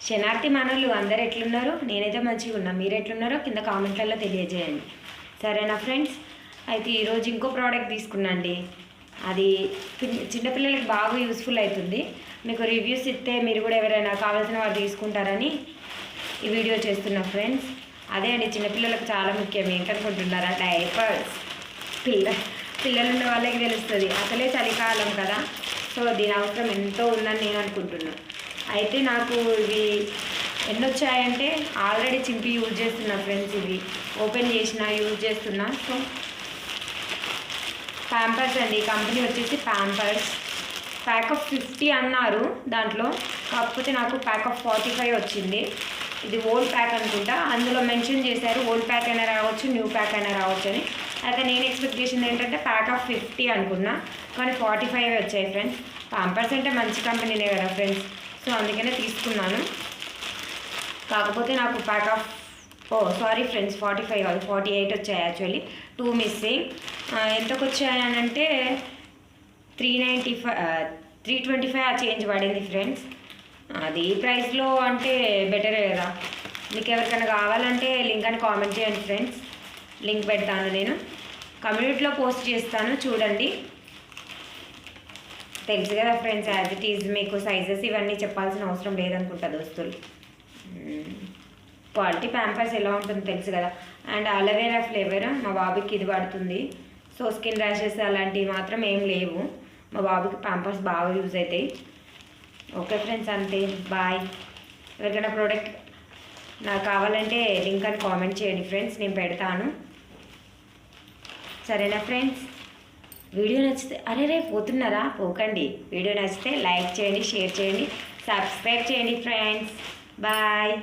శనార్థి మనోళ్ళు అందరు ఎట్లున్నారు? నేనైతే మంచిగా ఉన్నా. మీరు ఎట్లున్నారో కింద కామెంట్లలో తెలియజేయండి. సరేనా ఫ్రెండ్స్? అయితే ఈరోజు ఇంకో ప్రోడక్ట్ తీసుకున్నాండి. అది చిన్నపిల్లలకి బాగా యూస్ఫుల్ అవుతుంది. మీకు రివ్యూస్ ఇస్తే మీరు కూడా ఎవరైనా కావాల్సిన వారు తీసుకుంటారని ఈ వీడియో చేస్తున్నా ఫ్రెండ్స్. అదే అండి, చిన్నపిల్లలకు చాలా ముఖ్యం. ఏంటనుకుంటున్నారా? డైపర్స్. పిల్లలు ఉన్న వాళ్ళకి తెలుస్తుంది. అసలే చలికాలం కదా, సో దీని అవసరం ఎంతో ఉందని నేను అనుకుంటున్నాను. అయితే నాకు ఇవి ఎన్ని వచ్చాయంటే ఆల్రెడీ చింపి యూజ్ చేస్తున్నా ఫ్రెండ్స్. ఇవి ఓపెన్ చేసిన యూజ్ చేస్తున్నా. సో ప్యాంపర్స్ అండి, కంపెనీ వచ్చేసి ప్యాంపర్స్. ప్యాక్ ఆఫ్ 50 అన్నారు దాంట్లో, కాకపోతే నాకు ప్యాక్ ఆఫ్ 45 వచ్చింది. ఇది ఓల్డ్ ప్యాక్ అనుకుంటా. అందులో మెన్షన్ చేశారు ఓల్డ్ ప్యాక్ అయినా రావచ్చు, న్యూ ప్యాక్ అయినా రావచ్చు అని. అయితే నేను ఎక్స్పెక్ట్ చేసింది ఏంటంటే ప్యాక్ ఆఫ్ 50 అనుకున్నా, కానీ 45 వచ్చాయి ఫ్రెండ్స్. ప్యాంపర్స్ అంటే మంచి కంపెనీనే కదా ఫ్రెండ్స్, సో అందుకనే తీసుకున్నాను. కాకపోతే నాకు ప్యాక్ ఆఫ్ సారీ ఫ్రెండ్స్, 45 కాదు 48 వచ్చాయి. Actually 2 missing. ఎంతకు వచ్చాయనంటే 325 ఆ చేంజ్ పడింది ఫ్రెండ్స్. అది ప్రైస్లో అంటే బెటరే కదా. మీకు ఎవరికైనా కావాలంటే లింక్ అని కామెంట్ చేయండి ఫ్రెండ్స్. లింక్ పెడతాను, నేను కమ్యూనిటీలో పోస్ట్ చేస్తాను, చూడండి. తెలుసు కదా ఫ్రెండ్స్, యాజ్ ఇట్ ఈజ్ మీకు సైజెస్ ఇవన్నీ చెప్పాల్సిన అవసరం లేదనుకుంటా దోస్తులు. క్వాలిటీ ప్యాంపర్స్ ఎలా ఉంటుందో తెలుసు కదా. అండ్ అలోవెరా ఫ్లేవర్ మా బాబుకి ఇది పడుతుంది. సో స్కిన్ ర్యాషెస్ అలాంటివి మాత్రం ఏం లేవు. మా బాబుకి ప్యాంపర్స్ బాగా యూజ్ అవుతాయి. ఓకే ఫ్రెండ్స్, అంతే, బాయ్. ఎవరికైనా ప్రోడక్ట్ నాకు కావాలంటే లింక్ అని కామెంట్ చేయండి ఫ్రెండ్స్, నేను పెడతాను. సరేనా ఫ్రెండ్స్? వీడియో నచ్చితే అరే పోతున్నారా? పోకండి. వీడియో నచ్చితే లైక్ చేయండి, షేర్ చేయండి, సబ్స్క్రైబ్ చేయండి ఫ్రెండ్స్. బాయ్.